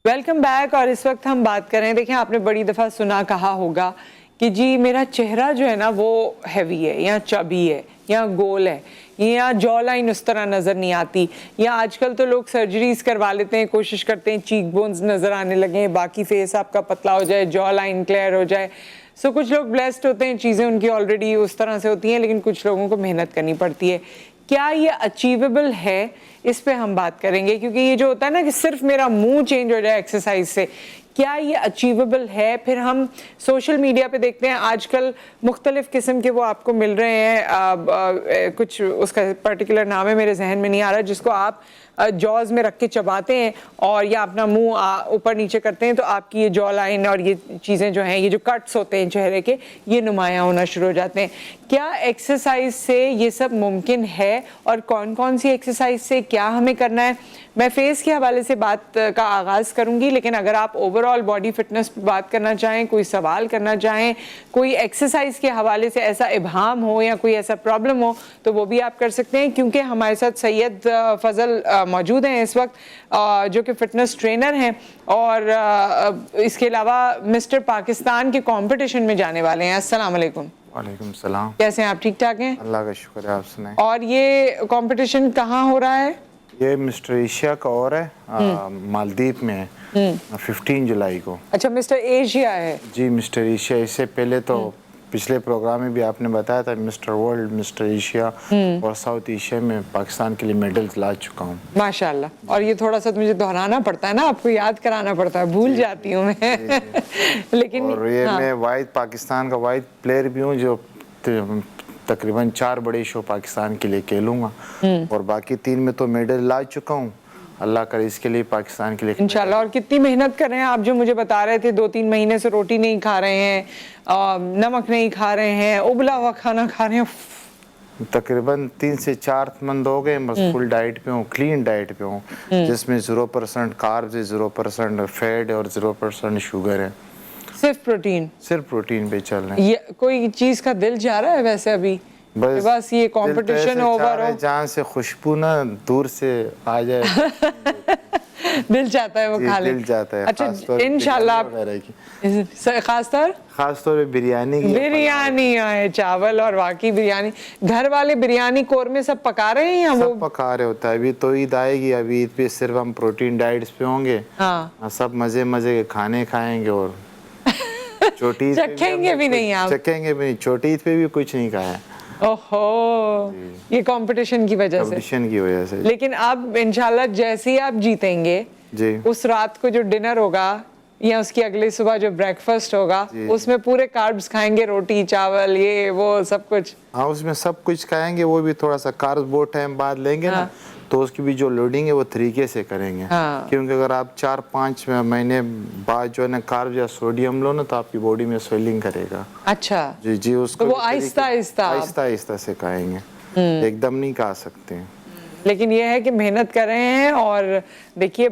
Welcome back. और इस वक्त हम बात कर रहे हैं, देखिए आपने बड़ी दफ़ा सुना कहा होगा कि जी मेरा चेहरा जो है ना वो हैवी है या चबी है या गोल है या जॉ लाइन उस तरह नज़र नहीं आती, या आजकल तो लोग सर्जरीज करवा लेते हैं, कोशिश करते हैं चीक बोन्स नज़र आने लगे, बाकी फेस आपका पतला हो जाए, जॉ लाइन क्लियर हो जाए। सो कुछ लोग ब्लेस्ड होते हैं, चीज़ें उनकी ऑलरेडी उस तरह से होती हैं, लेकिन कुछ लोगों को मेहनत करनी पड़ती है। क्या ये अचीवेबल है, इस पे हम बात करेंगे, क्योंकि ये जो होता है ना कि सिर्फ मेरा मुंह चेंज हो जाए एक्सरसाइज से, क्या ये अचीवेबल है। फिर हम सोशल मीडिया पे देखते हैं आजकल मुख्तलिफ किस्म के वो आपको मिल रहे हैं, कुछ उसका पर्टिकुलर नाम है मेरे जहन में नहीं आ रहा, जिसको आप जॉज में रख के चबाते हैं और या अपना मुंह ऊपर नीचे करते हैं तो आपकी ये जॉ लाइन और ये चीज़ें जो हैं, ये जो कट्स होते हैं चेहरे के, ये नुमायाँ होना शुरू हो जाते हैं। क्या एक्सरसाइज से ये सब मुमकिन है और कौन कौन सी एक्सरसाइज से क्या हमें करना है? मैं फेस के हवाले से बात का आगाज़ करूंगी, लेकिन अगर आप ओवरऑल बॉडी फिटनेस पर बात करना चाहें, कोई सवाल करना चाहें, कोई एक्सरसाइज के हवाले से ऐसा इब्हाम हो या कोई ऐसा प्रॉब्लम हो, तो वो भी आप कर सकते हैं, क्योंकि हमारे साथ सैयद फजल मौजूद हैं इस वक्त, जो कि फ़िटनेस ट्रेनर हैं और इसके अलावा मिस्टर पाकिस्तान के कंपटीशन में जाने वाले हैं। अस्सलाम वालेकुम। वालेकुम सलाम। कैसे हैं आप? ठीक ठाक हैं? अल्लाह का शुक्र है, आप सुनाएं। और ये कंपटीशन कहाँ हो रहा है? ये मिस्टर एशिया का और है, मालदीव में है, 15 जुलाई को। अच्छा, मिस्टर एशिया है जी, मिस्टर एशिया। इससे पहले तो पिछले प्रोग्राम में भी आपने बताया था मिस्टर वर्ल्ड, मिस्टर एशिया और साउथ एशिया में पाकिस्तान के लिए मेडल्स ला चुका हूँ माशाल्लाह। और ये थोड़ा सा मुझे दोहराना पड़ता है ना, आपको याद कराना पड़ता है, भूल जाती हूँ मैं लेकिन और ये मैं वाहिद पाकिस्तान का वाहिद प्लेयर भी हूँ जो तकरीबन 4 बड़े शो पाकिस्तान के लिए खेलूंगा और बाकी 3 में तो मेडल ला चुका हूँ। अल्लाह करे इसके लिए पाकिस्तान के लिए इंशाल्लाह। और कितनी मेहनत कर रहे हैं आप? जो मुझे बता रहे थे 2-3 महीने से रोटी नहीं खा रहे हैं, नमक नहीं खा रहे हैं, उबला हुआ खाना खा रहे हैं। तकरीबन 3 से 4 मंथ हो गए, बस फुल डाइट पे हूँ, क्लीन डाइट पे हूँ, जिसमें 0% कार्ब्स है, 0% फैट है और 0% शुगर है। सिर्फ प्रोटीन पे चल रहे हैं। ये कोई चीज का दिल जा रहा है वैसे अभी? बस ये कंपटीशन ओवर हो, जहाँ से खुशबू ना दूर से आ जाए दिल चाहता है वो खा ले। दिल चाहता है। अच्छा, इंशाल्लाह। खास तौर पे बिरयानी है, चावल और बाकी बिरयानी। घर वाले बिरयानी कोरमे सब पका रहे हैं या वो पका रहे होता है? अभी तो ईद आएगी, अभी ईद पे सिर्फ हम प्रोटीन डाइट्स पे होंगे। हाँ, सब मजे के खाने खाएंगे और चोटी चखेंगे भी नहीं आप? चखेंगे भी नहीं, चोटी पे भी कुछ नहीं खाया। ओहो, ये कंपटीशन की वजह से। लेकिन अब इंशाल्लाह जैसे ही आप जीतेंगे जी, उस रात को जो डिनर होगा या उसकी अगली सुबह जो ब्रेकफास्ट होगा, उसमें पूरे कार्ब्स खाएंगे, रोटी चावल ये वो सब कुछ। हाँ, उसमें सब कुछ खाएंगे। वो भी थोड़ा सा कार्ब्स बहुत टाइम बाद लेंगे ना, तो उसकी भी जो लोडिंग है वो तरीके से करेंगे। क्योंकि अगर आप 4-5 महीने बाद जो है ना कार्ब या सोडियम लो ना, तो आपकी बॉडी में स्वेलिंग करेगा। अच्छा जी जी, उसको तो वो आहिस्ता आहिस्ता से खाएंगे, एकदम नहीं खा सकते। लेकिन ये है कि मेहनत कर रहे हैं। और देखिए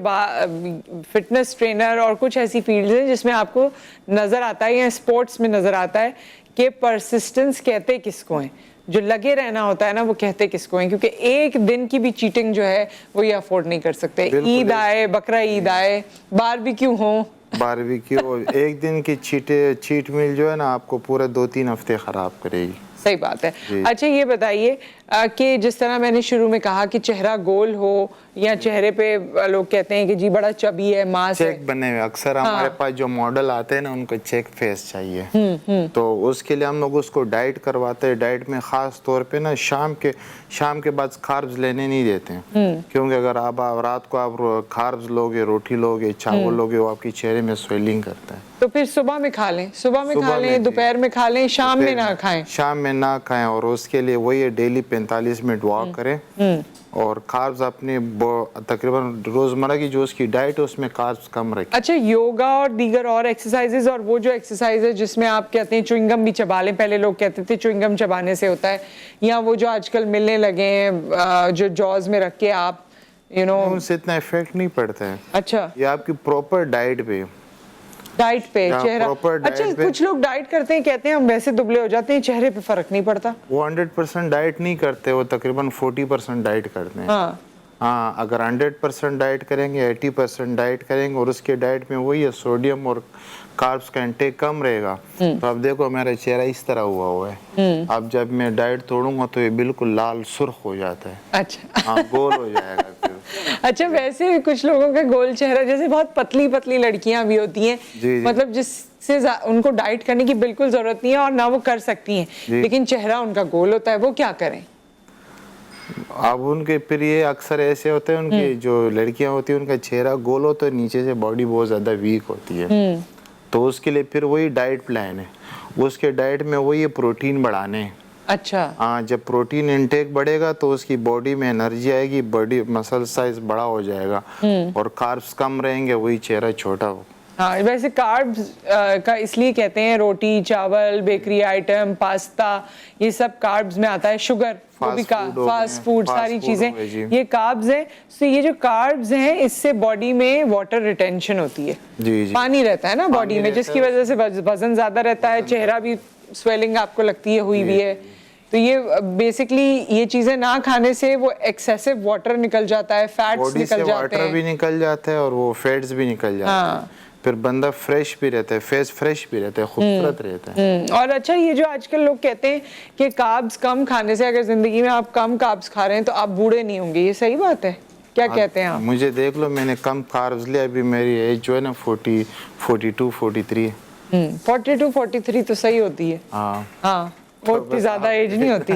फिटनेस ट्रेनर और कुछ ऐसी फील्ड है जिसमें आपको नज़र आता है या स्पोर्ट्स में नज़र आता है कि परसिस्टेंस कहते किसको हैं, जो लगे रहना होता है ना, वो कहते किसको हैं, क्योंकि एक दिन की भी चीटिंग जो है वो ये अफोर्ड नहीं कर सकते। ईद आए, बकरा ईद आए, बारबेक्यू एक दिन की चीट मील जो है ना आपको पूरे 2-3 हफ्ते खराब करेगी। सही बात है। अच्छा, ये बताइए कि जिस तरह मैंने शुरू में कहा कि चेहरा गोल हो या चेहरे पे लोग कहते हैं कि जी बड़ा चबी है, मांस चेक बने हुए, अक्सर हमारे पास जो मॉडल आते हैं ना उनको चेक फेस चाहिए। तो उसके लिए हम लोग उसको डाइट करवाते हैं। डाइट में खास तौर पे ना शाम के बाद कार्ब्स लेने नहीं देते हैं, क्योंकि अगर आप रात को आप कार्ब्स लोगे, रोटी लोगे, चावल लोगे, वो आपके चेहरे में स्वेलिंग करता है। तो फिर सुबह में खा लें, दोपहर में खा लें, शाम में ना खाएं। शाम में ना खाएं। और उसके लिए वही है, डेली 45 मिनट वॉक करें और कार्ब्स अपने तकरीबन रोजमर्रा की जो उसकी डाइट है उसमें कार्ब्स कम रखें। अच्छा, योगा और दीगर और एक्सरसाइजेज, और वो जो एक्सरसाइज है जिसमें आप कहते हैं च्युइंगम भी चबा लें, पहले लोग कहते थे च्युइंगम चबाने से होता है, या वो जो आजकल मिलने लगे हैं जो जॉज में रख के आप उनसे इतना इफेक्ट नहीं पड़ता है। अच्छा, ये आपकी प्रॉपर डाइट पे चेहरा। अच्छा, कुछ लोग डाइट करते हैं, कहते हैं हम वैसे दुबले हो जाते हैं, चेहरे पे फर्क नहीं पड़ता। वो 100% डाइट नहीं करते, वो तकरीबन 40% डाइट करते हैं। हाँ, अगर 100% डाइट करेंगे, 80% डाइट करेंगे और उसके डाइट में वही है सोडियम और कार्ब्स का इंटेक कम रहेगा, तो अब देखो मेरा चेहरा इस तरह हुआ है। अब जब मैं डाइट तोड़ूंगा तो ये बिल्कुल लाल सुर्ख हो जाता है। अच्छा। हाँ, गोल हो जाएगा फिर। अच्छा, वैसे कुछ लोगों का गोल चेहरा, जैसे बहुत पतली पतली लड़कियां भी होती हैं, जी। मतलब जिससे उनको डाइट करने की बिल्कुल जरूरत नहीं है और ना वो कर सकती हैं, लेकिन चेहरा उनका गोल होता है, वो क्या करें? अब उनके फिर ये अक्सर ऐसे होते हैं, उनकी जो लड़कियां होती हैं उनका चेहरा गोल होता है, नीचे से बॉडी बहुत ज़्यादा वीक होती है, तो उसके लिए फिर वही डाइट प्लान है। उसके डाइट में वही प्रोटीन बढ़ाने हैं। अच्छा। हाँ, जब प्रोटीन इंटेक बढ़ेगा तो उसकी बॉडी में एनर्जी आएगी, बॉडी मसल साइज बड़ा हो जाएगा, और कार्ब्स कम रहेंगे, वही चेहरा छोटा हो। हाँ, वैसे कार्ब्स का इसलिए कहते हैं, रोटी, चावल, बेकरी आइटम, पास्ता, ये सब कार्ब्स में आता है। शुगर, वो भी फास्ट फूड, सारी चीजें ये कार्ब्स हैं। तो ये जो कार्ब्स हैं, इससे बॉडी में वाटर रिटेंशन होती है। जी जी। पानी रहता है ना बॉडी में, जिसकी वजह से वजन ज्यादा रहता है, चेहरा भी स्वेलिंग आपको लगती है हुई भी है। तो ये बेसिकली ये चीजें ना खाने से वो एक्सेसिव वाटर निकल जाता है, फैट्स निकल जाते हैं, वाटर भी निकल जाता है और वो फैट्स भी निकल जाते हैं। फिर बंदा फ्रेश भी रहता है, फेस फ्रेश भी रहता है, खूबसूरत रहता है। और अच्छा, ये जो आजकल लोग कहते हैं कि कार्ब्स कम खाने से, अगर जिंदगी में आप कम कार्ब्स खा रहे हैं तो आप बूढ़े नहीं होंगे, ये सही बात है? क्या कहते हैं आप? मुझे देख लो, मैंने कम कार्ब्स लिया, अभी मेरी एज जो है ना 42 43 है। 42 43 तो सही होती है। हाँ, बहुत ज्यादा एज नहीं होती।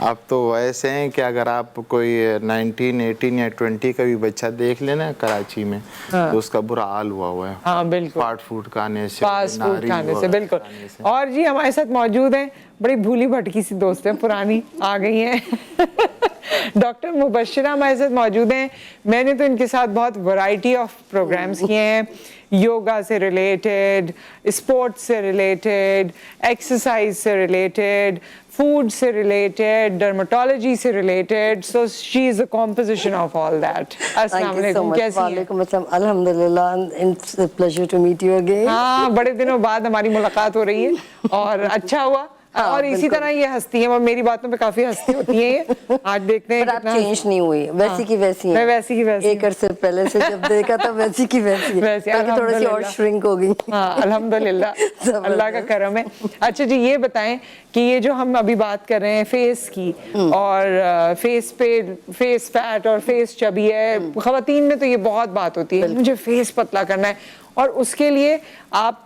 आप तो वैसे हैं कि अगर आप कोई 19 18 या 20 का भी बच्चा देख लेना कराची में, तो उसका बुरा हाल हुआ है। हाँ बिल्कुल, फास्ट फूड खाने से, बिल्कुल। और जी हमारे साथ मौजूद हैं, बड़ी भूली भटकी सी दोस्त है, पुरानी आ गई हैं, डॉक्टर मुबश्शिरा हमारे साथ मौजूद हैं। मैंने तो इनके साथ बहुत वैरायटी ऑफ प्रोग्राम्स किए हैं, योगा से रिलेटेड, स्पोर्ट्स से रिलेटेड, एक्सरसाइज से रिलेटेड, फूड से रिलेटेड, डर्मेटोलॉजी से related, so she is the composition of all that. अस्सलाम वालेकुम, कैसी हैं? वालेकुम अस्सलाम, अल्हम्दुलिल्लाह, it's a pleasure to meet you again. हाँ, बड़े दिनों बाद हमारी मुलाकात हो रही है और अच्छा हुआ। और इसी तरह ये हंसती है, और मेरी बातों पे काफी हंसती होती है ये। आज देखते हैं पर आप चेंज नहीं हुई, वैसी की वैसी हैं। मैं वैसी की वैसी। एक अरसे पहले से जब देखा था वैसी की वैसी है, ताकि थोड़ी सी और श्रिंक हो गई। हाँ, अल्हम्दुलिल्लाह, अल्लाह का करम है। अच्छा जी, ये बताएं कि ये जो हम अभी बात कर रहे हैं फेस की, और फेस फैट और फेस चबी है, खवातीन में तो ये बहुत बात होती है, मुझे फेस पतला करना है, और उसके लिए आप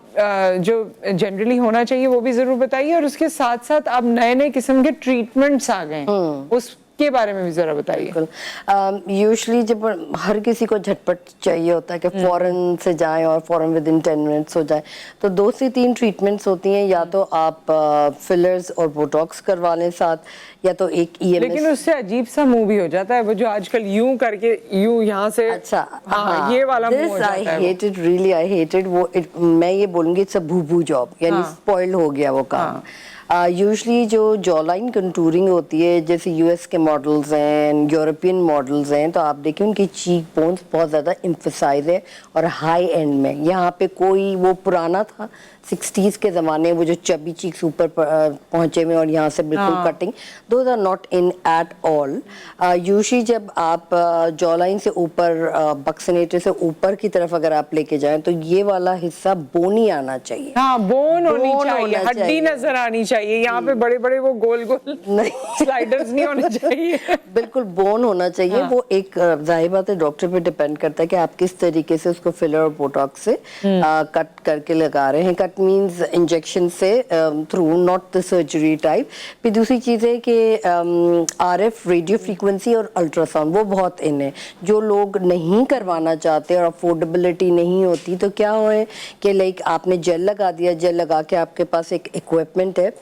जो जनरली होना चाहिए वो भी जरूर बताइए, और उसके साथ साथ अब नए नए किस्म के ट्रीटमेंट्स आ गए, उसके बारे में भी जरा बताइए। यूजुअली जब हर किसी को झटपट चाहिए होता है कि फौरन से जाएं और फौरन विद इन 10 मिनट्स हो जाए, तो 2 से 3 ट्रीटमेंट्स होती हैं, या तो आप फिलर्स और बोटॉक्स करवा लें साथ, या तो एक EMS। लेकिन उससे अजीब सा मुंह भी हो जाता है, वो जो आजकल यूं करके यूं यहाँ से, अच्छा, हाँ, ये वाला मुंह हो जाता है। I hate it, really I hate it. वो मैं ये बोलूंगी इट्स अ भूभू जॉब, यानी स्पॉइल्ड हो गया वो काम। यूजुअली जो जॉ लाइन कंटूरिंग होती है, जैसे US के मॉडल्स हैं, यूरोपियन मॉडल्स हैं, तो आप देखिए उनकी चीक बोन्स बहुत ज़्यादा एम्फसाइज है और हाई एंड में। यहाँ पे कोई वो पुराना था 60s के ज़माने, वो जो चबी चीक्स ऊपर पहुँचे में और यहाँ से बिल्कुल cutting, those are not in at all. Usually जब आप जॉ लाइन से ऊपर, बक्सिनेटर से ऊपर की तरफ अगर आप लेके जाएं, तो ये वाला हिस्सा बोनी आना चाहिए। हाँ, बोन होनी चाहिए, हड्डी नजर आनी चाहिए, यहाँ पे बड़े बड़े वो गोल गोल नहीं स्लाइडर्स नहीं होने चाहिए। बिल्कुल बोन होना चाहिए। वो एक जाहिर बात है, डॉक्टर पे डिपेंड करता है कि आप किस तरीके से उसको फिलर और बोटॉक्स से कट करके लगा रहे हैं। कट मींस इंजेक्शन से, through, not the surgery type. फिर दूसरी चीज़ है कि RF रेडियो फ्रीक्वेंसी और अल्ट्रासाउंड वो बहुत इन है। जो लोग नहीं करवाना चाहते और अफोर्डेबिलिटी नहीं होती, तो क्या हो है कि लाइक आपने जेल लगा दिया, जेल लगा के आपके पास एक इक्विपमेंट है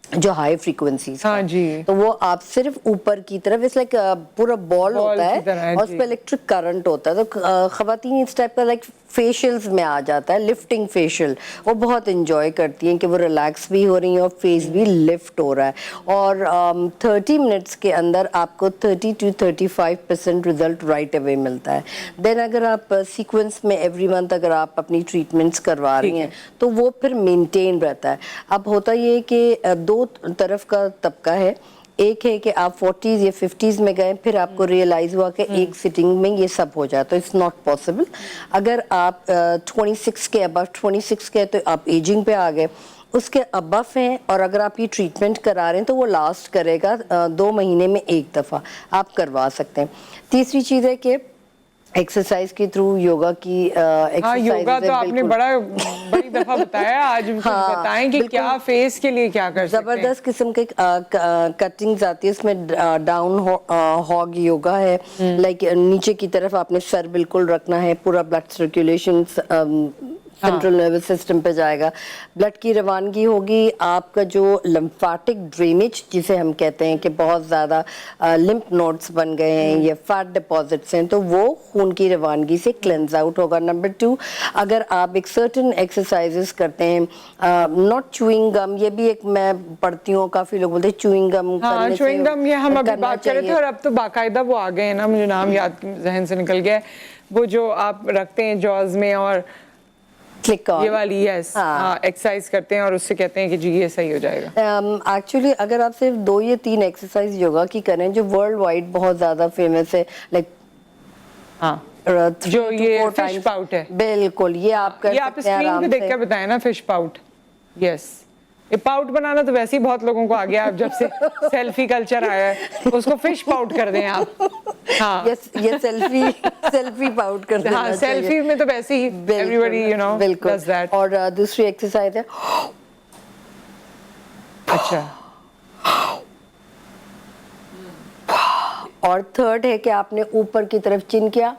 जो हाई फ्रीक्वेंसी, हाँ जी, तो वो आप सिर्फ ऊपर की तरफ, इस लाइक पूरा बॉल होता है और उस पर इलेक्ट्रिक करंट होता है, तो खवातीन इस टाइप का लाइक फेशियल्स में आ जाता है, लिफ्टिंग फेशियल, वो बहुत इंजॉय करती हैं कि वो रिलैक्स भी हो रही हैं और फेस भी लिफ्ट हो रहा है। और 30 मिनट्स के अंदर आपको 30 to 35% रिजल्ट राइट अवे मिलता है। देन अगर आप सीक्वेंस में एवरी मंथ अगर आप अपनी ट्रीटमेंट्स करवा रही हैं, तो वो फिर मेंटेन रहता है। अब होता ये कि 2 तरफ का तबका है, एक है कि आप 40s या 50s में गए, फिर आपको रियलाइज हुआ कि एक सिटिंग में ये सब हो जाए, तो इट्स नॉट पॉसिबल। अगर आप 26 के अबव 26 के तो आप एजिंग पे आ गए, उसके अबव हैं और अगर आप ये ट्रीटमेंट करा रहे हैं तो वो लास्ट करेगा 2 महीने में एक दफ़ा आप करवा सकते हैं। तीसरी चीज़ है कि एक्सरसाइज के थ्रू योगा की हाँ, योगा तो आपने बड़ी दफा बताया, आज कुछ बताएं कि क्या फेस के लिए क्या कर सकते हैं। जबरदस्त किस्म के कटिंग्स आती है उसमें, डाउन हॉग योगा है, लाइक नीचे की तरफ आपने सर बिल्कुल रखना है, पूरा blood circulation central nervous system पे जाएगा, ब्लड की रवानगी होगी, आपका जो लिम्फेटिक ड्रेनेज जिसे हम कहते हैं कि बहुत ज़्यादा लिम्फ नोड्स बन गए हैं या फैट डिपॉजिट्स हैं, तो वो खून की रवानगी से क्लेंज आउट होगा। नंबर 2, अगर आप एक सर्टेन एक्सरसाइजेस करते हैं, नॉट चूइंग गम, ये भी एक मैं पढ़ती हूँ, काफ़ी लोग बोलते हैं चूइंग गम करने से चुइंग गम, ये हम अभी बात कर रहे थे, चाहिए। और अब तो बाकायदा वो आ गए हैं ना, मुझे नाम याद जहन से निकल गया है, वो जो आप रखते हैं जॉज में और क्लिक ऑन, ये वाली, यस, हाँ, एक्सरसाइज करते हैं और उससे कहते हैं कि जी ये सही हो जाएगा। एक्चुअली अगर आप सिर्फ 2 या 3 एक्सरसाइज योगा की करें जो वर्ल्ड वाइड बहुत ज्यादा फेमस है, लाइक हाँ, जो ये फिश पाउट है, बिल्कुल, ये आप कर ये आप सकते हैं स्क्रीन पे आराम देख से। के बताएं ना, फिश पाउट, यस। ये पाउट बनाना तो वैसे ही बहुत लोगों को आ गया, अब जब से सेल्फी कल्चर आया है, उसको फिश पाउट कर दें आप। हाँ, ये सेल्फी पाउट कर देना हाँ, चाहिए। सेल्फी में तो वैसे ही everybody you know does that. और दूसरी एक्सरसाइज है, अच्छा, और थर्ड है कि आपने ऊपर की तरफ चिन किया,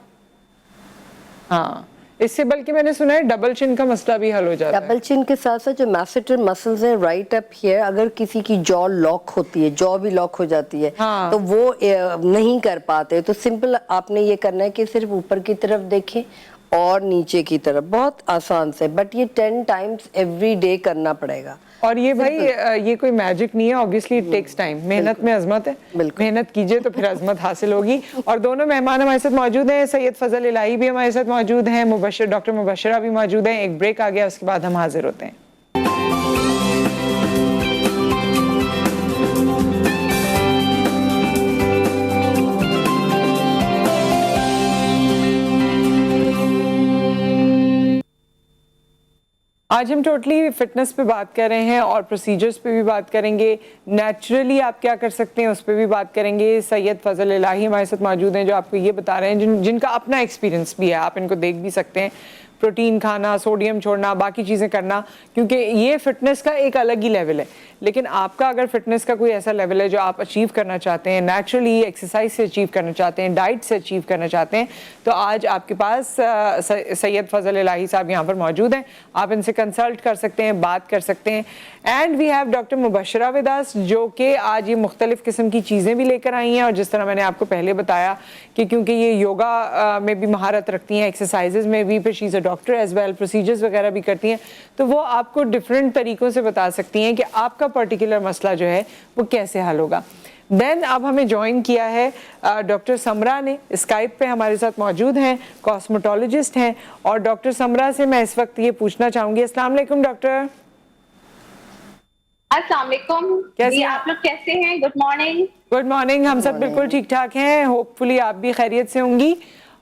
हाँ, इससे बल्कि मैंने सुना है डबल चिन का मसला भी हल हो जाता है। डबल चिन के साथ साथ जो मैसेटर मसल्स हैं राइट अप हियर, अगर किसी की जॉ लॉक होती है, जॉ भी लॉक हो जाती है, हाँ। तो वो नहीं कर पाते, तो सिंपल आपने ये करना है कि सिर्फ ऊपर की तरफ देखें और नीचे की तरफ, बहुत आसान से, बट ये 10 टाइम्स एवरी डे करना पड़ेगा। और ये भाई ये कोई मैजिक नहीं है, ऑब्वियसली इट टेक्स टाइम, मेहनत में अजमत है, मेहनत कीजिए तो फिर अजमत हासिल होगी। और दोनों मेहमान हमारे साथ मौजूद हैं, सैयद फजल इलाही भी हमारे साथ मौजूद हैं, डॉक्टर मुबशरा भी मौजूद हैं। एक ब्रेक आ गया, उसके बाद हम हाजिर होते हैं। आज हम टोटली फिटनेस पे बात कर रहे हैं और प्रोसीजर्स पे भी बात करेंगे, नेचुरली आप क्या कर सकते हैं उस पे भी बात करेंगे। सैयद फजल इलाही हमारे साथ मौजूद हैं जो आपको ये बता रहे हैं, जिनका अपना एक्सपीरियंस भी है, आप इनको देख भी सकते हैं, प्रोटीन खाना, सोडियम छोड़ना, बाकी चीज़ें करना, क्योंकि ये फिटनेस का एक अलग ही लेवल है। लेकिन आपका अगर फिटनेस का कोई ऐसा लेवल है जो आप अचीव करना चाहते हैं, नेचुरली एक्सरसाइज से अचीव करना चाहते हैं, डाइट से अचीव करना चाहते हैं, तो आज आपके पास सैयद फजल इलाही साहब यहाँ पर मौजूद हैं। आप इनसे कंसल्ट कर सकते हैं, बात कर सकते हैं। And we have doctor Mubashra with us, जो कि आज ये मुख्तलिफ किस्म की चीज़ें भी लेकर आई हैं, और जिस तरह मैंने आपको पहले बताया कि क्योंकि ये योगा में भी महारत रखती हैं, एक्सरसाइजेज में भी, फिर she is a doctor as well, procedures वगैरह भी करती हैं, तो वो आपको डिफरेंट तरीक़ों से बता सकती हैं कि आपका पर्टिकुलर मसला जो है वो कैसे हल होगा। देन अब हमें ज्वाइन किया है डॉक्टर समरा ने, स्काइप पे हमारे साथ मौजूद हैं, कॉस्मेटोलॉजिस्ट हैं, और डॉक्टर समरा से मैं इस वक्त ये पूछना चाहूँगी। अस्सलाम वालेकुम डॉक्टर। अस्सलाम वालेकुम जी, आप लोग कैसे हैं? Good morning. गुड मॉर्निंग, हम सब बिल्कुल ठीक ठाक हैं, होपफुली आप भी खैरियत से होंगी।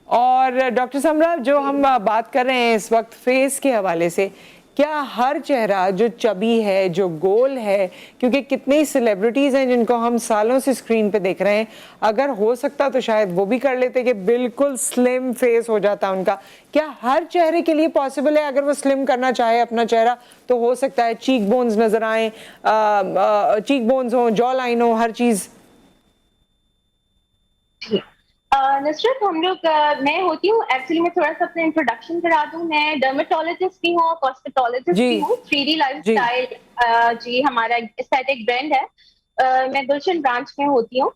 और डॉक्टर समरा, जो हम बात कर रहे हैं इस वक्त फेस के हवाले से, क्या हर चेहरा जो चबी है, जो गोल है, क्योंकि कितनी सेलिब्रिटीज़ हैं जिनको हम सालों से स्क्रीन पे देख रहे हैं, अगर हो सकता तो शायद वो भी कर लेते कि बिल्कुल स्लिम फेस हो जाता उनका, क्या हर चेहरे के लिए पॉसिबल है? अगर वो स्लिम करना चाहे अपना चेहरा तो हो सकता है, चीक बोन्स नजर आए, चीक बोन्स हो, जॉ लाइन हो, हर चीज़? नुसरत, हम लोग मैं होती हूँ एक्चुअली, मैं थोड़ा सा अपना इंट्रोडक्शन करा दूँ। मैं डर्मेटोलॉजिस्ट भी हूँ, कॉस्मेटोलॉजिस्ट भी हूँ, 3D लाइफस्टाइल जी हमारा एस्थेटिक ब्रांड है। मैं गुलशन ब्रांच में होती हूँ।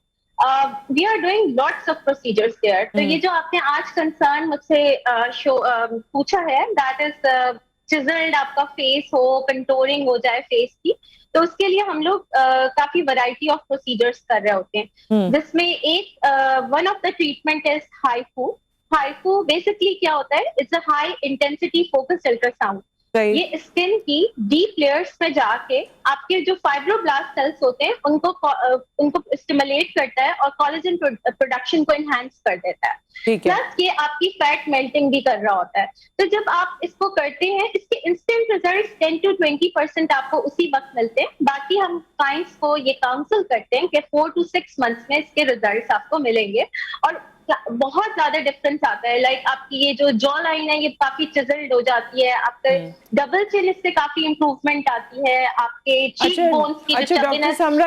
We are doing lots of procedures there. तो ये जो आपने आज कंसर्न मुझसे पूछा है, दैट इज चिजल्ड आपका फेस हो, कंटोरिंग हो जाए फेस की, तो उसके लिए हम लोग काफी वैरायटी ऑफ प्रोसीजर्स कर रहे होते हैं, जिसमें एक one of the treatment is HIFU. HIFU basically क्या होता है? It's a high intensity focused ultrasound. सही। ये स्किन की डीप लेयर्स में जाके आपके जो फाइब्रोब्लास्ट सेल्स होते हैं उनको स्टिमुलेट करता है और कोलेजन प्रोडक्शन को एनहांस कर देता है। ठीक है। प्लस ये आपकी फैट मेल्टिंग भी कर रहा होता है। तो जब आप इसको करते हैं, इसके इंस्टेंट रिजल्ट्स 10 to 20% आपको उसी वक्त मिलते हैं। बाकी हम क्लाइंट्स को ये काउंसिल करते हैं कि 4 to 6 मंथ्स में इसके रिजल्ट्स आपको मिलेंगे और बहुत ज्यादा डिफरेंस आता है। लाइक आपकी ये जो जॉ लाइन है ये काफी चिजल्ड हो जाती है, आपका डबल चिन इससे काफी इंप्रूवमेंट आती है, आपके चीक बोन्स की जो डॉक्टर समरा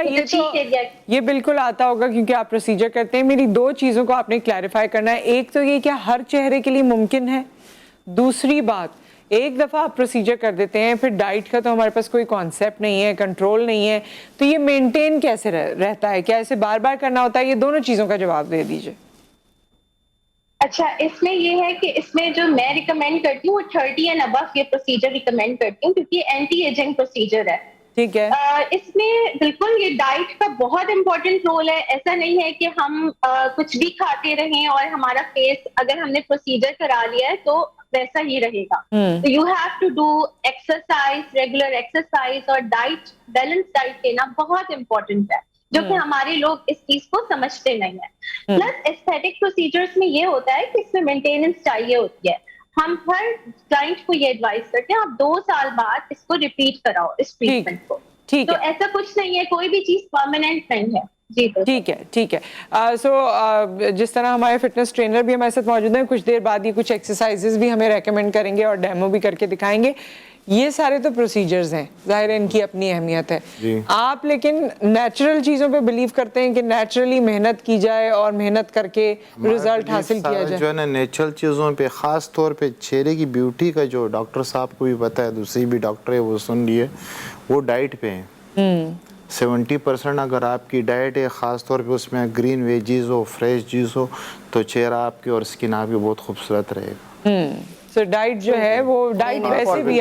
ये बिल्कुल आता होगा क्योंकि आप प्रोसीजर करते हैं। मेरी दो चीजों को आपने क्लैरिफाई करना है। एक तो ये क्या हर चेहरे के लिए मुमकिन है, दूसरी बात एक दफा आप प्रोसीजर कर देते हैं फिर डाइट का तो हमारे पास कोई कॉन्सेप्ट नहीं है, कंट्रोल नहीं है, तो ये मेंटेन कैसे रहता है? क्या इसे बार बार करना होता है? ये दोनों चीजों का जवाब दे दीजिए। अच्छा, इसमें ये है कि इसमें जो मैं रिकमेंड करती हूँ 30 एंड अबव ये प्रोसीजर रिकमेंड करती हूँ क्योंकि एंटी एजिंग प्रोसीजर है। ठीक है। इसमें बिल्कुल ये डाइट का बहुत इंपॉर्टेंट रोल है। ऐसा नहीं है कि हम कुछ भी खाते रहें और हमारा फेस अगर हमने प्रोसीजर करा लिया है तो वैसा ही रहेगा। तो you have to do exercise, regular exercise और डाइट, बैलेंस डाइट लेना बहुत इंपॉर्टेंट है जो कि हमारे लोग इस चीज को समझते नहीं है। प्लस एस्थेटिक प्रोसीजर्स में ये होता है कि इसमें मेंटेनेंस चाहिए होती है। हम हर क्लाइंट को ये एडवाइस करते हैं आप 2 साल बाद इसको रिपीट कराओ इस ट्रीटमेंट को। ठीक तो है। ऐसा कुछ नहीं है, कोई भी चीज परमानेंट नहीं है। जी ठीक है, ठीक है। जिस तरह हमारे फिटनेस ट्रेनर भी हमारे साथ मौजूद हैं, कुछ देर बाद ये कुछ एक्सरसाइजेस भी हमें रेकमेंड करेंगे और डेमो भी करके दिखाएंगे। ये सारे तो प्रोसीजर्स हैं, जाहिर है इनकी अपनी अहमियत है। आप लेकिन नेचुरल चीजों पे बिलीव करते हैं कि नेचुरली मेहनत की जाए और मेहनत करके रिजल्ट हासिल किया जाए। जो है ना नेचुरल चीज़ों पे ख़ास तौर पे चेहरे की ब्यूटी का जो डॉक्टर साहब को भी पता है, दूसरी भी डॉक्टर है वो सुन लिए, वो डाइट पे है। 70% अगर आपकी डाइट है, ख़ास तौर पे उसमें ग्रीन वेजीज हो, फ्रेश चीज़ हो, तो चेहरा आपकी और स्किन आपकी बहुत खूबसूरत रहेगा। सो डाइट जो है वो डाइट वैसे भी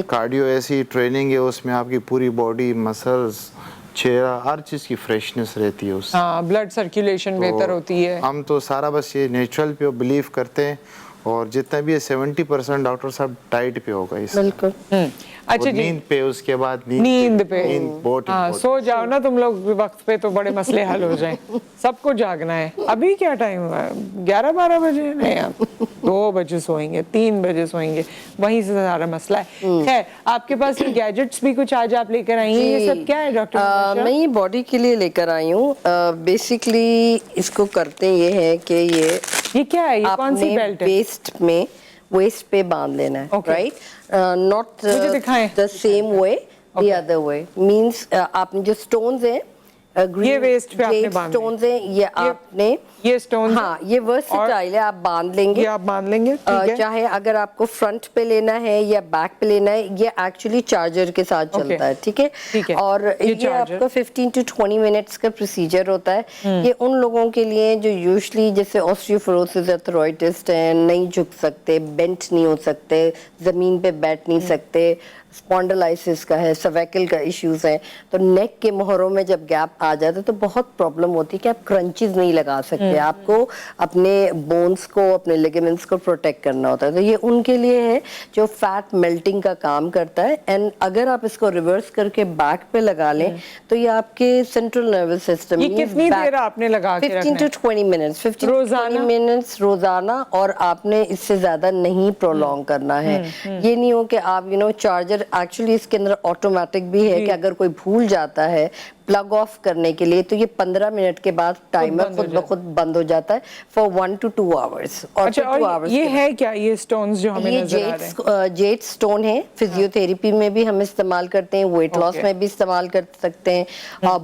कार्डियो ऐसी ट्रेनिंग है उसमें आपकी पूरी बॉडी, मसल्स, चेहरा, हर चीज़ की फ्रेशनेस रहती है उससे। हाँ, ब्लड सर्कुलेशन बेहतर होती है। हम तो सारा बस ये नेचुरल पे बिलीव करते हैं और जितना भी है 70% डॉक्टर साहब डाइट पे होगा इस। बिल्कुल। अच्छा जी, नींद पे, उसके बाद नींद पे बहुत हाँ, सो जाओ ना तुम लोग वक्त पे तो बड़े मसले हल हो जाएं। सबको जागना है। अभी क्या टाइम हुआ है? 11-12 बजे नहीं, आप 2 बजे सोएंगे, 3 बजे सोएंगे, वहीं से सारा मसला है। खैर, आपके पास ये गैजेट्स भी कुछ आज आप लेकर आई हैं, ये सब क्या है डॉक्टर? मैं ये बॉडी के लिए लेकर आई हूँ। बेसिकली इसको करते ये है कि ये क्या है? ये कौन सी बेल्ट है? वेस्ट पे बांध लेना है, right? Not the same way, the other way. Means आपने जो स्टोन्स हैं, ये वेस्ट पे आपने बांध स्टोन्स हैं, ये आपने ये स्टोन, हाँ, ये वर्सेटाइल है, आप बांध लेंगे। ये आप बांध लेंगे, ठीक है। चाहे अगर आपको फ्रंट पे लेना है या बैक पे लेना है, ये एक्चुअली चार्जर के साथ चलता है, ठीक है। और ये आपका 15 to 20 मिनट्स का प्रोसीजर होता है। ये उन लोगों के लिए जो यूजुअली जैसे ऑस्टियोपोरोसिस, आर्थराइटिस है, नहीं झुक सकते, बेंट नहीं हो सकते, जमीन पे बैठ नहीं सकते, स्पॉन्डिलाइसिस का है, सर्वाइकल का इश्यूज है, तो नेक के मोहरों में जब गैप आ जाता है तो बहुत प्रॉब्लम होती है कि आप क्रंचेस नहीं लगा सकते। आपको अपने बोन्स को, अपने लिगामेंट्स को प्रोटेक्ट करना होता है। तो ये उनके लिए है जो फैट मेल्टिंग का काम करता है। एंड अगर आप इसको रिवर्स करके बैक पे लगा लें तो ये आपके सेंट्रल नर्वस सिस्टम, ये कितनी देर आपने लगा के 15 to 20 मिनट्स, 15 to 20 मिनट्स रोजाना, और आपने इससे ज्यादा नहीं प्रोलॉन्ग करना है। ये नहीं हो कि आप चार्जर एक्चुअली इसके अंदर ऑटोमेटिक भी है कि अगर कोई भूल जाता है प्लग ऑफ करने के लिए तो ये 15 मिनट के बाद टाइमर खुद ब खुद बंद हो जाता है फॉर 1 to 2 आवर्स। और 2 आवर्स ये है क्या, ये स्टोन्स जो हमें नजर आ रहे हैं? जेट स्टोन है, फिजियोथेरेपी में भी हम इस्तेमाल करते हैं, वेट लॉस में भी इस्तेमाल कर सकते हैं,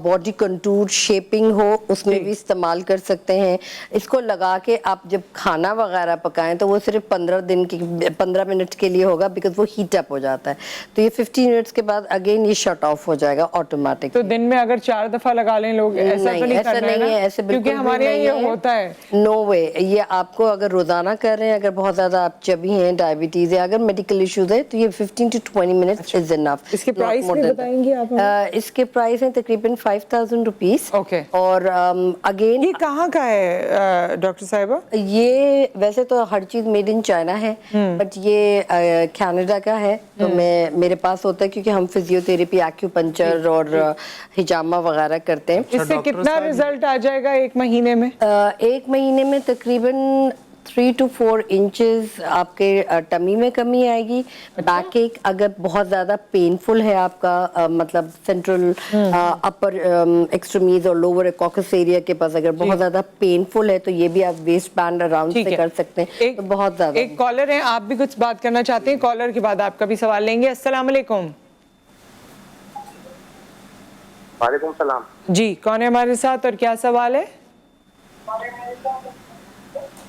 बॉडी कंटूर शेपिंग हो उसमें भी इस्तेमाल कर सकते हैं। इसको लगा के आप जब खाना वगैरह पकाएं तो वो सिर्फ 15 मिनट के लिए होगा, बिकॉज वो हीट अप हो जाता है। तो ये 15 मिनट्स के बाद अगेन ये शट ऑफ हो जाएगा ऑटोमेटिक। तो दिन में अगर अगर 4 दफा लगा लें लोग, ऐसा तो नहीं ऐसा करना है नहीं ना? है, ऐसे बिल्कुल क्योंकि हमारे यहाँ भी ये नहीं है। होता है। नो वे, ये आपको अगर रोजाना कर रहे हैं, अगर बहुत ज्यादा आप चबी हैं, डायबिटीज है, अगर मेडिकल इश्यूज है, तो ये 15 to 20 मिनट्स इज इनफ। इसके प्राइस भी बताएंगे आप हमें? इसके प्राइस हैं तकरीबन 5,000 रुपीज। Okay. और अगेन ये कहाँ का है डॉक्टर साहिबा? ये वैसे तो हर चीज मेड इन चाइना है, बट ये कनाडा का है। तो मेरे पास होता है क्योंकि हम फिजियोथेरेपी, एक्यूपंक्चर और हिजामा वगैरह करते हैं। इससे कितना रिजल्ट आ जाएगा एक महीने में? एक महीने में तकरीबन 3 to 4 इंचेस आपके टमी में कमी आएगी। बैक एक अगर बहुत ज़्यादा पेनफुल है आपका, मतलब सेंट्रल अपर एक्सट्रीमीज और लोअर कॉकस एरिया के पास अगर बहुत ज़्यादा पेनफुल है, तो ये भी आप वेस्ट बैंड अराउंड से कर सकते हैं। तो बहुत ज़्यादा। एक कॉलर है, आप भी कुछ बात करना चाहते हैं? कॉलर के बाद आपका भी सवाल लेंगे। अस्सलाम वालेकुम। वालेकुम सलाम जी, कौन है हमारे साथ और क्या सवाल है?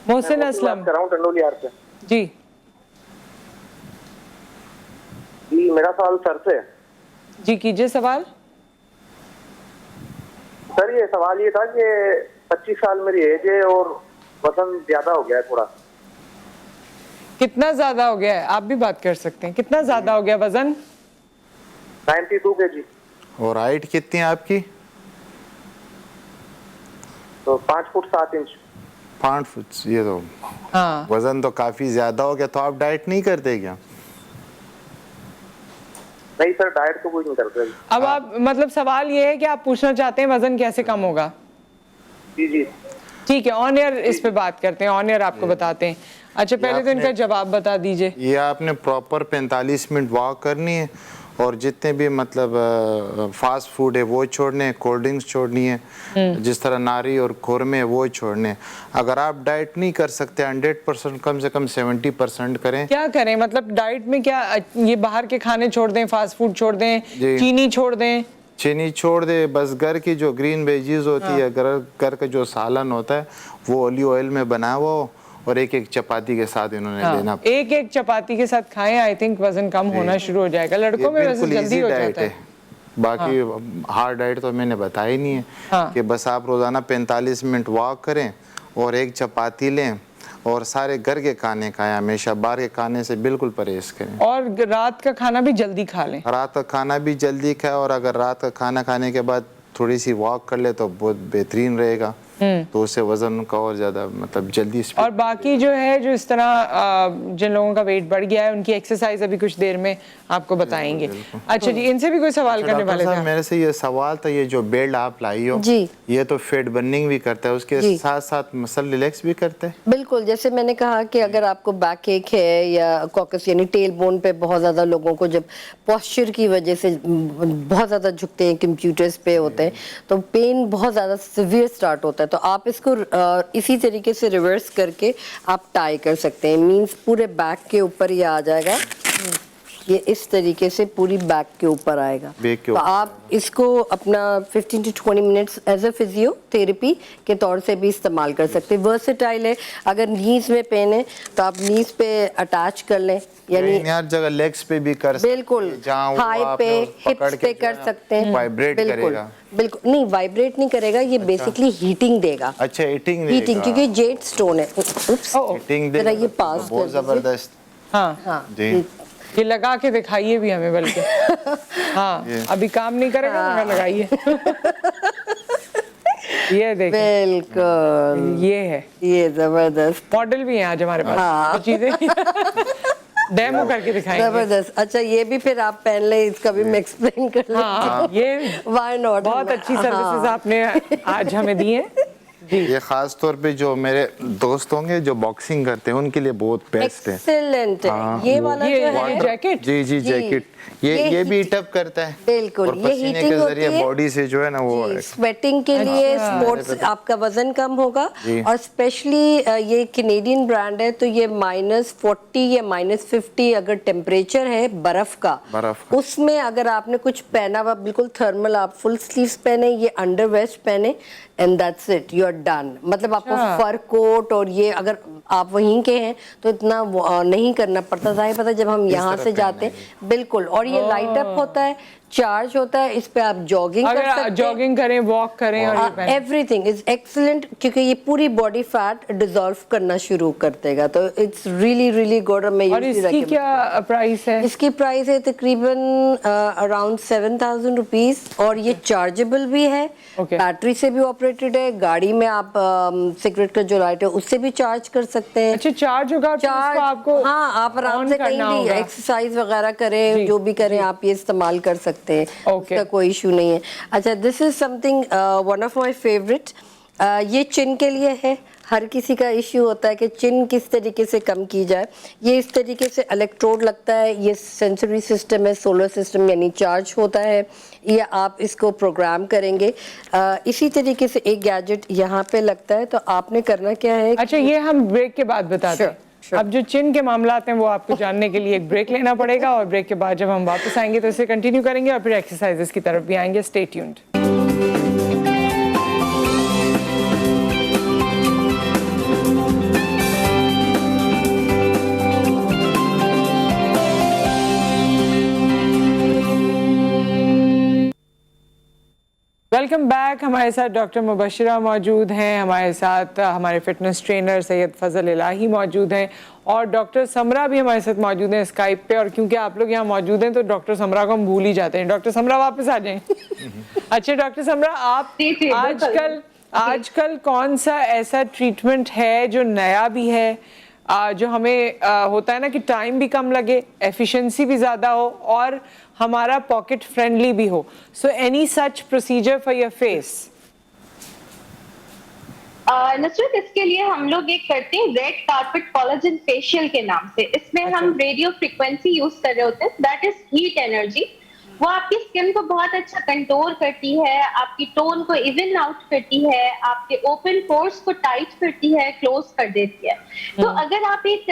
मोहसिन असलम कर रहा हूँ टंडोली यार से। जी जी, मेरा सवाल सर से है। जी, कीजिए सवाल। सर ये सवाल ये था कि 25 साल मेरी एज है और वजन ज्यादा हो गया है थोड़ा। कितना ज्यादा हो गया है? आप भी बात कर सकते हैं। कितना ज्यादा हो गया वजन? 92 kg। और हाइट कितनी है आपकी? तो 5 फुट 7 इंच। 5 फुट। ये तो हाँ, वजन तो काफी ज्यादा हो गया। तो आप डाइट नहीं करते क्या? नहीं सर, डाइट तो कोई नहीं करते। अब आप मतलब सवाल ये है कि आप पूछना चाहते हैं वजन कैसे कम होगा? जी जी ठीक है, ऑन एयर इस पे बात करते हैं, ऑन एयर आपको बताते हैं। अच्छा, पहले तो इनका जवाब बता दीजिए। ये आपने प्रॉपर 45 मिनट वॉक करनी है और जितने भी मतलब फास्ट फूड है वो छोड़ने, कोल्ड ड्रिंक्स छोड़नी है, जिस तरह नारी और खुरमे वो छोड़ने। अगर आप डाइट नहीं कर सकते 100%, कम से कम 70% करें। क्या करें मतलब डाइट में? क्या ये बाहर के खाने छोड़ दें, फास्ट फूड छोड़ दें, चीनी छोड़ दें? चीनी छोड़ दे, बस घर की जो ग्रीन वेजीज होती है, घर का जो सालन होता है वो ऑलिव ऑयल में बना हुआ हो और एक एक चपाती के साथ इन्होंने लेना। एक एक चपाती के साथ खाएं, आई थिंक वजन कम होना शुरू हो जाएगा। लड़कों में वैसे जल्दी हो जाता है। बाकी हार्ड डाइट तो मैंने बताई नहीं है कि बस आप रोजाना 45 मिनट वॉक करें और एक चपाती लें और सारे घर के खाने खाएं, हमेशा बाहर के खाने से बिल्कुल परहेज करें। और रात का खाना भी जल्दी खा लें। रात का खाना भी जल्दी खाएं और अगर रात का खाना खाने के बाद थोड़ी सी वॉक कर ले तो बहुत बेहतरीन रहेगा। तो उससे वजन का और ज्यादा मतलब जल्दी। और बाकी जो है, जो इस तरह जिन लोगों का वेट बढ़ गया है, उनकी एक्सरसाइज अभी कुछ देर में आपको बताएंगे। अच्छा जी, इनसे भी कोई सवाल करने वाले थे? मेरे से ये सवाल था, ये जो बेल्ट आप लाई हो जी, ये तो फेट बर्निंग भी करता है, उसके साथ साथ मसल रिलैक्स भी करते हैं? बिल्कुल। जैसे मैंने कहा कि अगर आपको बैक एक है या कॉकस यानी टेल बोन पे बहुत ज्यादा लोगों को जब पोस्चर की वजह से बहुत ज्यादा झुकते हैं, कंप्यूटर्स पे होते हैं, तो पेन बहुत ज्यादा सिवियर स्टार्ट होता है। तो आप इसको इसी तरीके से रिवर्स करके आप टाई कर सकते हैं। मींस पूरे बैक के ऊपर ये आ जाएगा, ये इस तरीके से पूरी बैक के ऊपर आएगा। तो आप इसको अपना 15 to 20 minutes as a physiotherapy के तौर से भी इस्तेमाल कर सकते हैं। वर्सेटाइल है। अगर नीज में पेन है तो आप नीज पे अटैच कर लें, यानी हर जगह लेग्स पे भी कर सकते हैं, बिल्कुल थाई पे, हिप्स पे कर सकते हैं। वाइब्रेट करेगा? बिल्कुल नहीं, वाइब्रेट नहीं करेगा, ये बेसिकली हीटिंग देगा। अच्छा, हीटिंग क्योंकि जेड स्टोन है। हीटिंग जरा ये पास बहुत जबरदस्त। हाँ जी, ये लगा के दिखाइए भी हमें बल्कि। हाँ, अभी काम नहीं करेगा मगर लगाइए। ये देखिए, बिल्कुल ये है, ये जबरदस्त मॉडल भी है आज हमारे पास। तो चीजें डेमो करके दिखाएंगे। जबरदस्त। अच्छा, ये भी फिर आप पहन ले, इसका भी मैं एक्सप्लेन कर लेती हाँ, ये व्हाई नॉट। बहुत अच्छी सर्विसेज आपने आज हमें दी हैं। ये खास तौर पे जो मेरे दोस्त होंगे जो बॉक्सिंग करते हैं उनके लिए बहुत बेस्ट है। एक्सीलेंट है ये वाला जो है जैकेट। जी जी, जैकेट ये भी टप करता है। बिल्कुल, और ये पसीने हीटिंग के होती जरिए है बॉडी से जो है ना वो स्वेटिंग के लिए, स्पोर्ट्स आपका वजन कम होगा। और स्पेशली ये कैनेडियन ब्रांड है, तो ये -40 या -50 अगर टेम्परेचर है बर्फ का, उसमें अगर आपने कुछ पहना हुआ बिल्कुल थर्मल, आप फुल स्लीव्स पहने, ये अंडर वेस्ट पहने, and that's it, you are done. मतलब आपको फर कोट और ये अगर आप वहीं के हैं तो इतना नहीं करना पड़ता। जाहिर पता जब हम यहाँ से जाते हैं, बिल्कुल। और ये लाइट अप होता है, चार्ज होता है, इस पे आप जॉगिंग कर सकते अगर हैं, जॉगिंग करें, वॉक करें और ये पहनें। एवरीथिंग इज एक्सीलेंट, क्योंकि ये पूरी बॉडी फैट डिसॉल्व करना शुरू कर देगा, तो इट्स रियली रियली गुड। मैं और इसकी क्या प्राइस है? इसकी प्राइस है तकरीबन अराउंड 7,000 रुपीज, और ये चार्जेबल भी है, बैटरी से भी ऑपरेटेड है, गाड़ी में आप सिगरेट का जो लाइट है उससे भी चार्ज कर सकते हैं। अच्छा, चार्ज होगा तो उसको आपको हाँ, आप आराम से कहीं भी एक्सरसाइज वगैरह करें, जो भी करें आप ये इस्तेमाल कर सकते हैं, उसका कोई इशू नहीं है। अच्छा, this is something one of my favourite, ये चिन के लिए है। हर किसी का इश्यू होता है कि चिन किस तरीके से कम की जाए। ये इस तरीके से इलेक्ट्रोड लगता है, ये सेंसरी सिस्टम है, सोलर सिस्टम, यानी चार्ज होता है, ये आप इसको प्रोग्राम करेंगे। इसी तरीके से एक गैजेट यहाँ पे लगता है, तो आपने करना क्या है। अच्छा, ये हम ब्रेक के बाद बताते हैं। अब जो चिन के मामलात हैं वो आपको जानने के लिए एक ब्रेक लेना पड़ेगा, और ब्रेक के बाद जब हम वापस आएंगे तो इसे कंटिन्यू करेंगे और फिर एक्सरसाइजेस की तरफ भी आएंगे। Stay tuned. Welcome back. हमारे साथ डॉक्टर मुबशिरा मौजूद हैं, हमारे साथ हमारे फिटनेस ट्रेनर सैयद फजल इलाही मौजूद हैं, और डॉक्टर समरा भी हमारे साथ मौजूद हैं स्काइप पे। और क्योंकि आप लोग यहाँ मौजूद हैं तो डॉक्टर समरा को हम भूल ही जाते हैं। डॉक्टर समरा वापस आ जाएं। अच्छा डॉक्टर समरा, आप आजकल कौन सा ऐसा ट्रीटमेंट है जो नया भी है, जो हमें होता है ना कि टाइम भी कम लगे, एफिशिएंसी भी ज़्यादा हो और हमारा पॉकेट फ्रेंडली भी हो? So any such procedure for your face? Nusrat, इसके लिए हम लोग एक करते हैं रेड कार्पेट कोलेजन फेशियल के नाम से। इसमें हम रेडियो फ्रीक्वेंसी यूज कर रहे होते हैं, दैट इज हीट एनर्जी। वो आपकी स्किन को बहुत अच्छा कंट्रोल करती है, आपकी टोन को इवन आउट करती है, आपके ओपन पोर्स को टाइट करती है, क्लोज कर देती है। तो अगर आप एक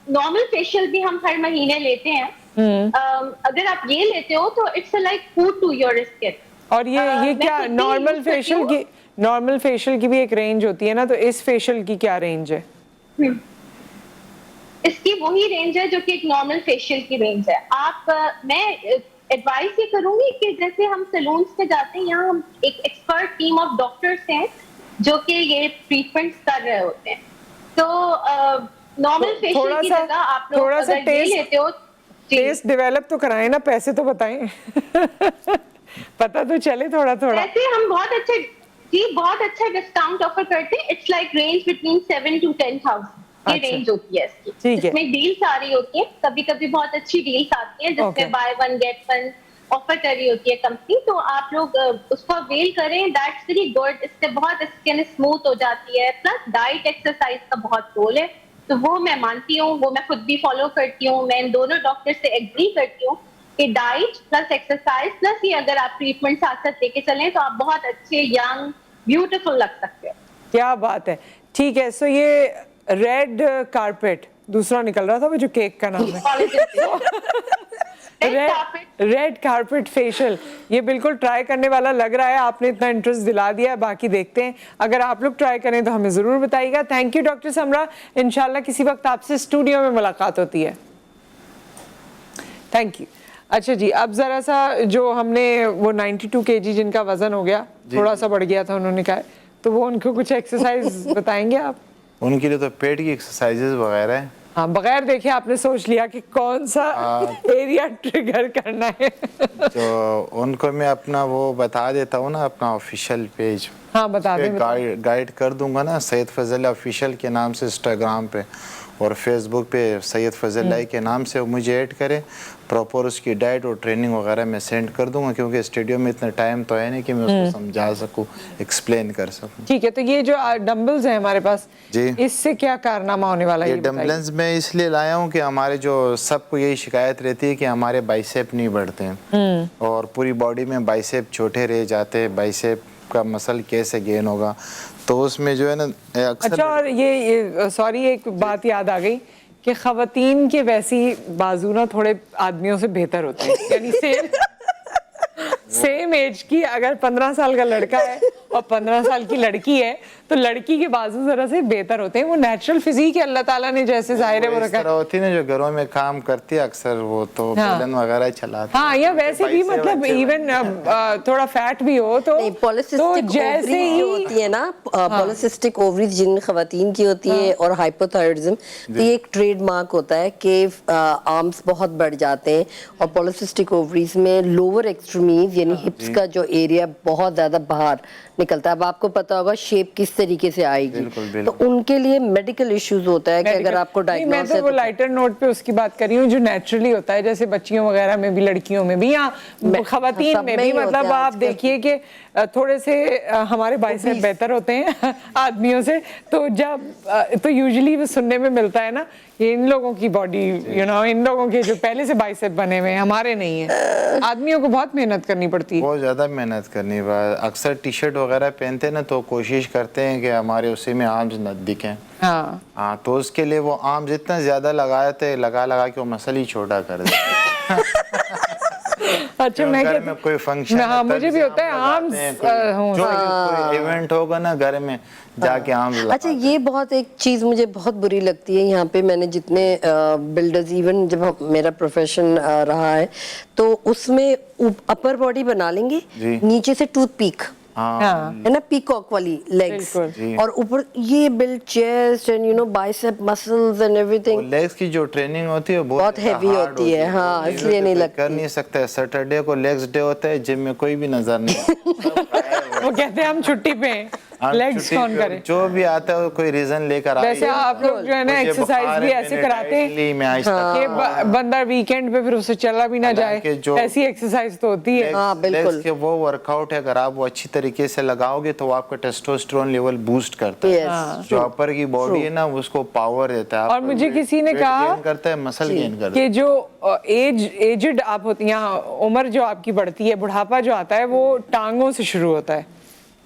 नॉर्मल फेशियल भी हम हर महीने लेते हैं, अगर आप ये लेते हो तो it's like food to your skin. और ये क्या नॉर्मल फेशियल की भी एक रेंज होती है ना, तो इस फेशियल की क्या रेंज है? इसकी वही रेंज है जो कि एक नॉर्मल फेशियल की रेंज है। मैं एडवाइस ये करूंगी कि जैसे हम सैलून्स पे जाते हैं, यहाँ हम एक एक्सपर्ट टीम ऑफ डॉक्टर्स हैं जो कि ये ट्रीटमेंट्स कर रहे होते हैं। तो नॉर्मल फेशियल की जगह आप लोग अगर ये लेते हो, टेस्ट डेवलप तो कराएं ना, पैसे तो बताएं। पता तो चले थोड़ा थोड़ा। ऐसे हम बहुत अच्छा डिस्काउंट ऑफर करते हैं। It's like range between 7 to 10,000 ये रेंज होती है इसकी। इसमें डील्स आ रही होती है, कभी कभी बहुत अच्छी डील्स आती है जिसमें by one get one offer कर रही होती है कंपनी। तो आप लोग उसको अवेल करें, दैट्स वेरी गुड। इससे बहुत स्किन स्मूथ हो जाती है। प्लस डाइट एक्सरसाइज का बहुत रोल है, तो वो मैं मानती हूँ, वो मैं खुद भी फॉलो करती हूँ। मैं इन दोनों डॉक्टर से एग्री करती हूँ कि डाइट प्लस एक्सरसाइज प्लस ये अगर आप ट्रीटमेंट साथ साथ लेके चलें तो आप बहुत अच्छे, यंग, ब्यूटीफुल लग सकते हो। क्या बात है। ठीक है, सो ये रेड कारपेट, दूसरा निकल रहा था वो जो केक का नाम है। रेड कारपेट फेशियल, ये बिल्कुल ट्राई करने वाला लग रहा है। आपने इतना इंटरेस्ट दिला दिया है, बाकी देखते हैं। अगर आप लोग ट्राई करें तो हमें ज़रूर बताइएगा। थैंक यू डॉक्टर समरा, इंशाल्लाह किसी वक्त आपसे स्टूडियो में मुलाकात होती है। Thank you. अच्छा जी, अब ज़रा सा जो हमने वो 92 kg जिनका वज़न हो गया, थोड़ा सा बढ़ गया था, उन्होंने कहा, तो वो उनको कुछ एक्सरसाइज बताएंगे आप? उनके लिए तो पेट की एक्सरसाइजेज वगैरह है। हाँ, बगैर देखे आपने सोच लिया कि कौन सा एरिया ट्रिगर करना है। तो उनको मैं अपना वो बता देता हूँ ना, अपना ऑफिशियल पेज। हाँ, बता दें। गाइड कर दूंगा ना, सैयद फजल ऑफिशियल के नाम से इंस्टाग्राम पे और फेसबुक पे सैयद फजल लाई के नाम से मुझे ऐड करें। प्रॉपर उसकी डाइट और ट्रेनिंग वगैरह मैं सेंड कर दूंगा, क्योंकि स्टूडियो में इतना टाइम तो है नहीं कि मैं उसको समझा सकूं, एक्सप्लेन कर सकूं। ठीक है, तो ये जो डंबल्स हैं हमारे पास जी, इससे क्या कारनामा होने वाला है? ये डंबल्स मैं इसलिए लाया हूँ कि हमारे जो सबको यही शिकायत रहती है कि हमारे बाइसेप नहीं बढ़ते हैं और पूरी बॉडी में बाइसेप छोटे रह जाते हैं। बाइसेप का मसल कैसे गेन होगा, तो उसमें जो है ना अक्सर। अच्छा, और ये सॉरी एक बात याद आ गई कि खवातीन के वैसी बाजू ना थोड़े आदमियों से बेहतर होते हैं। यानी सेम एज की अगर 15 साल का लड़का है और 15 साल की लड़की है, तो लड़की के बाजू जरा से बेहतर होते हैं। वो नेचुरल फिजिक है, अल्लाह ताला ने जैसे जाहिर है वो इस रखा है। तरह होती है ना जो घरों में काम करती है अक्सर, वो तो हाँ। बेलन वगैरह चलाती है। हाँ, या वैसे भी मतलब इवन थोड़ा फैट भी हो तो पॉलिसिस्टिक जैसे ओवरीज ही जो होती है ना, पॉलिसिस्टिक ओवरीज जिन खवातीन की होती है और हाइपोथायराइडिज्म, तो ये एक ट्रेडमार्क होता है कि आर्म्स बहुत बढ़ जाते हैं, और पॉलिसिस्टिक ओवरीज में लोअर एक्सट्रीमीज यानी हिप्स का जो एरिया बहुत ज्यादा बाहर निकलता है। अब आपको पता होगा शेप किस तरीके से आएगी, बिल्कुल। तो उनके लिए मेडिकल इश्यूज होता है कि अगर आपको नहीं, मैं डायग्नोस तो है वो तो लाइटर नोट पे उसकी बात कर रही हूँ जो नेचुरली होता है, जैसे बच्चियों वगैरह में भी, लड़कियों में भी, या खवातीन सब में में भी। ही होता मतलब है आप आजकल। देखिए कि थोड़े से हमारे बाइसेप बेहतर होते हैं आदमियों से, तो जब तो यूजुअली वो सुनने में मिलता है ना, ये इन लोगों की बॉडी, इन लोगों के जो पहले से बाइसेप बने हुए हैं, हमारे नहीं है। आदमियों को बहुत मेहनत करनी पड़ती है। बहुत ज़्यादा मेहनत करनी है। अक्सर टी शर्ट वगैरह पहनते हैं ना, तो कोशिश करते हैं कि हमारे उसी में आर्म्स न दिखें। हाँ, तो उसके लिए वो आर्म्स इतना ज़्यादा लगाते लगा के वो मसल ही छोटा कर देते। अच्छा, मैं घर में कोई फंक्शन, हाँ, मुझे भी होता है आर्म्स जो कोई इवेंट होगा ना घर में जाके आर्म्स। अच्छा, ये बहुत एक चीज मुझे बहुत बुरी लगती है यहाँ पे। मैंने जितने बिल्डर्स, इवन जब मेरा प्रोफेशन रहा है, तो उसमें अपर बॉडी बना लेंगे, नीचे से टूथ पीक, है ना, पीकॉक वाली लेग्स, और ऊपर ये build chest and bicep muscles and everything. Legs की जो ट्रेनिंग होती है बहुत हेवी होती है। हाँ, इसलिए नहीं लगती। कर नहीं सकते। सैटरडे को लेग्स डे होता है, जिम में कोई भी नजर नहीं। वो कहते हैं हम छुट्टी पे हैं, लेग्स कौन करे। जो भी आता है कोई रीजन लेकर आता है। वैसे आप लोग जो है ना एक्सरसाइज भी ऐसे कराते हैं कि बंदा वीकेंड पे फिर उसे चला भी ना जाए, ऐसी एक्सरसाइज तो होती है। हाँ, बिल्कुल। लेग्स के वो वर्कआउट है, अगर आप वो अच्छी तरीके से लगाओगे तो वो आपका टेस्टोस्टेरोन लेवल बूस्ट करता है। जो अपर की बॉडी है ना, उसको पावर देता है। और मुझे किसी ने कहा करता है, मसल गेन करता है। कि जो एजड आप होती हैं, उम्र जो आपकी बढ़ती है, बुढ़ापा जो आता है वो टांगों से शुरू होता है।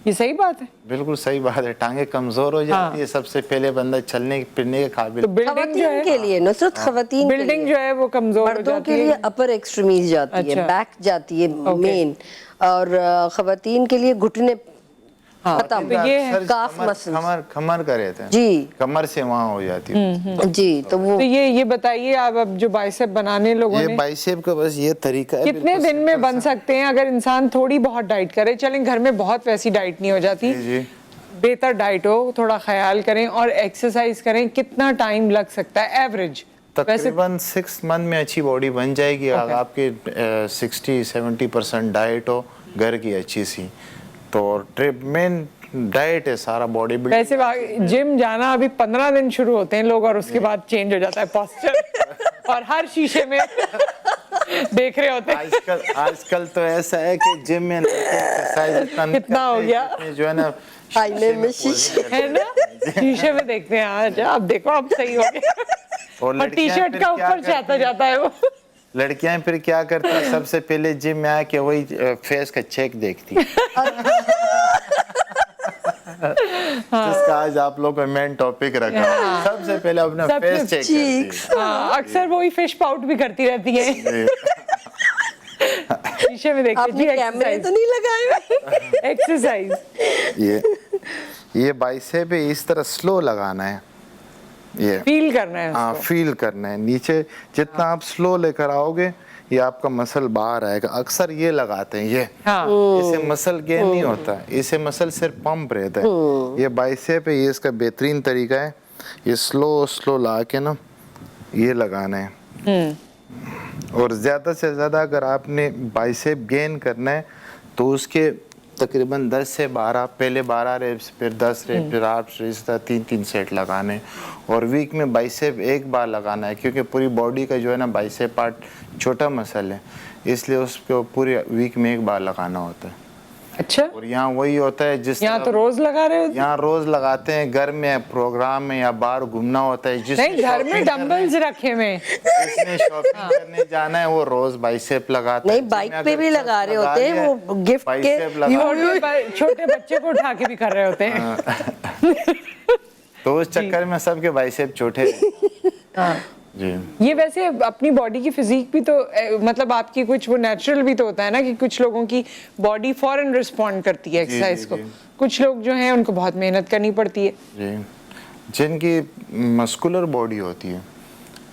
ये सही बात है? बिल्कुल सही बात है। टांगे कमजोर हो जाती है, सबसे पहले बंदा चलने फिरने के काबिल। तो बिल्डिंग जो है के लिए नुसरत, खवातीन बिल्डिंग जो है वो कमजोर हो मर्दों जाती के है। लिए अपर एक्सट्रीमीज जाती है, बैक जाती है मेन, और खवातीन के लिए घुटने खत्म, तो ये है काफ मसल्स, कमर का रहते हैं जी, कमर से वहाँ हो जाती है। जी। तो वो तो ये बताइए आप, अब जो बाइसेप बनाने लोगों ये ने, बाइसेप का बस ये तरीका है। कितने दिन में बन सकते हैं अगर इंसान थोड़ी बहुत डाइट करे? चलें, घर में बहुत वैसी डाइट नहीं हो जाती, बेहतर डाइट हो, थोड़ा ख्याल करें और एक्सरसाइज करें, कितना टाइम लग सकता है एवरेज? तकरीबन 6 मंथ में अच्छी बॉडी बन जाएगी। अगर आपकी 60-70% डाइट हो घर की अच्छी सी, तो ट्रिप मेन डाइट है, सारा बॉडी बिल्डिंग। वैसे जिम जाना अभी 15 दिन शुरू होते हैं लोग, और उसके बाद चेंज हो जाता है पोस्चर और हर शीशे में देख रहे होते हैं। आजकल तो ऐसा है कि जिम में एक्सरसाइज कितना हो गया, जो है ना, आईने में शीशे है ना, शीशे में देखते हैं, आज अब देखो अब सही हो गया, और टी शर्ट का ऊपर जाता है वो। लड़कियां फिर क्या करती है, सबसे पहले जिम में आके वही फेस का चेक देखती है। जिसका आज आप लोग का मेन टॉपिक रखा है। सबसे पहले अपना फेस चेक करती है। अक्सर वही फिश पाउट भी करती रहती है। शीशे में देखती आपने कैमरे तो नहीं लगाए हुए? एक्सरसाइज ये बाइसेप पे इस तरह स्लो लगाना है, ये फील करना है, हाँ फील करना है। नीचे जितना आप स्लो लेकर आओगे ये आपका मसल बाहर आएगा। अक्सर ये लगाते हैं, ये इसे मसल गेन नहीं होता, इसे मसल सिर्फ पंप रहता है। ये बाइसेप है, ये इसका बेहतरीन तरीका है। ये स्लो ला के ना ये लगाना है। और ज़्यादा से ज़्यादा अगर आपने बाइसेप गेन करना है तो उसके तकरीबन 10 से 12, पहले 12 रेप्स, फिर 10 रेप्स, फिर 8 रेप्स, 3 सेट लगाने। और वीक में बाइसेप एक बार लगाना है, क्योंकि पूरी बॉडी का जो है ना बाइसेप पार्ट छोटा मसल है, इसलिए उसको पूरे वीक में एक बार लगाना होता है। अच्छा, और यहाँ वही होता है जिस यहाँ तो रोज लगा रहे हो? यहाँ रोज लगाते हैं, घर में प्रोग्राम में या बाहर घूमना होता है, जिसने नहीं, घर में डंबल्स रखे हुए, जिसने शॉपिंग करने जाना है वो रोज बाइसेप लगाता है। नहीं, बाइक पे भी लगा रहे होते हैं, वो गिफ्ट के छोटे बच्चे को उठा के भी कर रहे होते हैं। तो उस चक्कर में सबके बाइसेप छोटे जी। ये वैसे अपनी बॉडी की फिजिक भी तो मतलब आपकी कुछ वो नेचुरल भी तो होता है ना, कि कुछ लोगों की बॉडी फौरन रिस्पॉन्ड करती है एक्सरसाइज को। कुछ लोग जो हैं उनको बहुत मेहनत करनी पड़ती है। जी, जिनकी मस्कुलर बॉडी होती है,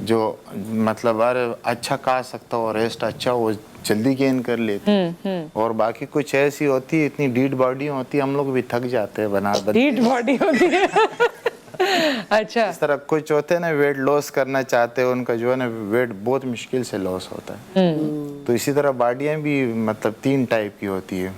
जो मतलब अरे अच्छा खा सकता हो, रेस्ट अच्छा, वो जल्दी गेन कर लेते हैं। और बाकी कुछ ऐसी होती है, इतनी डीड बॉडी होती है, हम लोग भी थक जाते हैं बना हीट बॉडी होती है। अच्छा, इस तरह कुछ होते हैं ना, वेट लॉस करना चाहते हैं, उनका जो है ना वेट बहुत मुश्किल से लॉस होता है। तो इसी तरह बॉडियाँ भी मतलब 3 टाइप की होती है।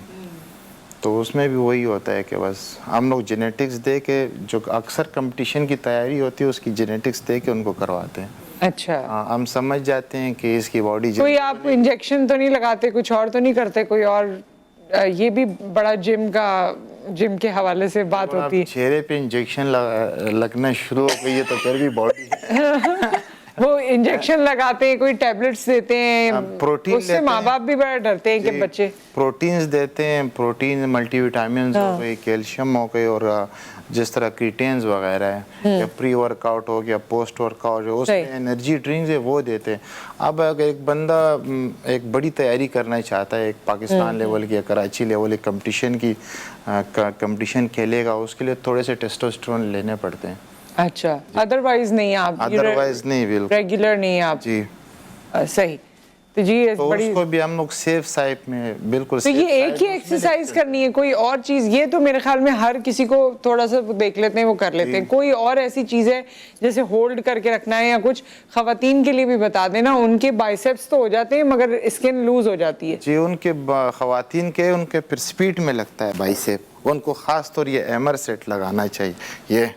तो उसमें भी वही होता है कि बस हम लोग जेनेटिक्स दे के, जो अक्सर कंपटीशन की तैयारी होती है उसकी जेनेटिक्स दे के उनको करवाते हैं। अच्छा, हम समझ जाते हैं कि इसकी बॉडी कोई आप इंजेक्शन तो नहीं लगाते, कुछ और तो नहीं करते कोई और? ये भी बड़ा जिम के हवाले से बात होती है। चेहरे पे इंजेक्शन लगना शुरू हो गई है तो फिर भी बॉडी वो इंजेक्शन लगाते हैं, कोई टैबलेट्स देते हैं, प्रोटीन उससे माँ बाप भी बड़ा डरते हैं कि बच्चे। प्रोटीन्स देते हैं, प्रोटीन मल्टीविटामिन हो गए, कैल्शियम हो गए, और जिस तरह क्रीटेन्स वगैरह है, या प्री वर्कआउट हो गया, पोस्ट वर्कआउट हो, उसमें एनर्जी ड्रिंक्स है वो देते हैं। अब अगर एक बंदा एक बड़ी तैयारी करना चाहता है, एक पाकिस्तान लेवल की या कराची लेवल की कंपटीशन खेलेगा, उसके लिए थोड़े से टेस्टोस्टेरोन लेने पड़ते हैं। अच्छा, अदरवाइज नहीं आप अदरवाइज नहीं, बिल्कुल रेगुलर नहीं आप जी। सही। तो जी तो बड़ी, उसको भी हम लोग सेफ साइड में बिल्कुल। तो ये एक ही एक्सरसाइज करनी है, कोई और चीज? ये तो मेरे ख्याल में हर किसी को थोड़ा सा देख लेते हैं, वो कर लेते हैं। कोई और ऐसी चीज है जैसे होल्ड करके रखना है या कुछ? खवातीन के लिए भी बता देना, उनके बाइसेप्स तो हो जाते हैं मगर स्किन लूज हो जाती है। जी, उनके खवातीन के उनके फिर स्पीड में लगता है बाइसेप, उनको खास तौर ये एमर सेट लगाना चाहिए।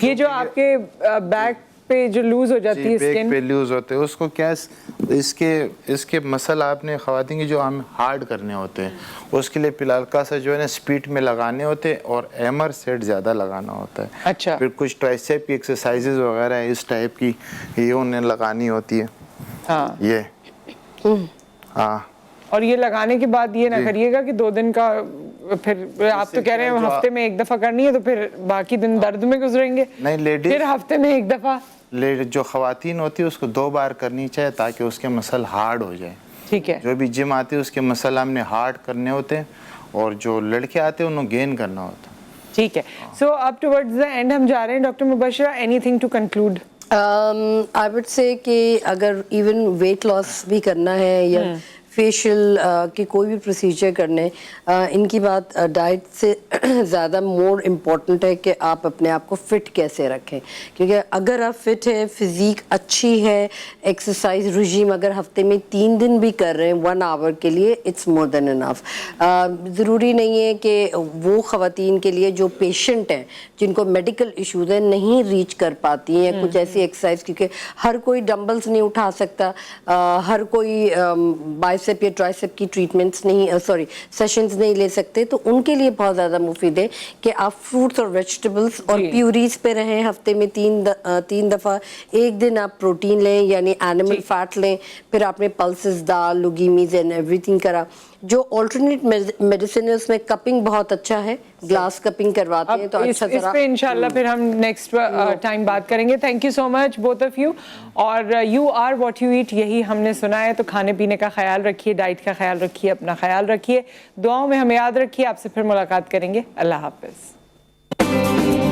ये जो आपके बैक पे जो लूज हो जाती है बैक स्किन, पे लूज होते हैं, उसको क्या इसके मसल आपने खवातीन की जो हम हार्ड करने होते हैं, उसके लिए फिलहाल का सा जो है ना स्पीड में लगाने होते हैं और एमर सेट ज़्यादा लगाना होता है। अच्छा, फिर कुछ ट्राइसेप की एक्सरसाइजेज वगैरह है इस टाइप की, ये उन्हें लगानी होती है। हाँ, ये हाँ, और ये लगाने के बाद ये ना करिएगा कि 2 दिन का, फिर आप तो कह रहे हैं हफ्ते में 1 दफा करनी है, तो फिर बाकी दिन दर्द में गुजरेंगे। नहीं, लेडीज फिर हफ्ते में 1 दफा जो खवातीन होती है उसको 2 बार करनी चाहिए ताकि उसके मसल हार्ड हो जाए। ठीक है। जो भी जिम आती है उसके मसल हमने हार्ड करने होते हैं, और जो लड़के आते हैं उन्हें गेन करना होता है। ठीक है। सो अब टुवर्ड्स द एंड हम जा रहे हैं। Doctor Mubashra, anything to conclude? I would say कि अगर इवन वेट लॉस भी करना है या फेशियल के कोई भी प्रोसीजर करने, इनकी बात डाइट से ज़्यादा मोर इम्पॉर्टेंट है कि आप अपने आप को फिट कैसे रखें। क्योंकि अगर आप फिट है, फिज़ीक अच्छी है, एक्सरसाइज रिजीम अगर हफ्ते में 3 दिन भी कर रहे हैं 1 आवर के लिए, इट्स मोर देन इनफ। ज़रूरी नहीं है कि वो ख़वातीन के लिए जो पेशेंट हैं जिनको मेडिकल इशूज़ हैं नहीं रीच कर पाती हैं कुछ ऐसी एक्सरसाइज, क्योंकि हर कोई डंबल्स नहीं उठा सकता, हर कोई बाइसेप या ट्राइसेप की ट्रीटमेंट्स नहीं, सॉरी सेशंस नहीं ले सकते, तो उनके लिए बहुत ज़्यादा मुफीद है कि आप फ्रूट्स और वेजिटेबल्स और प्यूरीज पे रहें हफ्ते में 3 दफ़ा। एक दिन आप प्रोटीन लें यानी एनिमल फैट लें, फिर आपने पल्सेस, दाल, लुगीमीज एंड एवरीथिंग करा। जो ऑल्टरनेट मेडिसिन है उसमें कपिंग बहुत अच्छा है, ग्लास कपिंग करवाते हैं तो अच्छा इस पे इंशाल्लाह फिर हम नेक्स्ट टाइम बात करेंगे। Thank you so much both of you. और you are what you eat, यही हमने सुना है। तो खाने पीने का ख्याल रखिए, डाइट का ख्याल रखिए, अपना ख्याल रखिए, दुआओं में हमें याद रखिए। आपसे फिर मुलाकात करेंगे। अल्लाह हाफिज।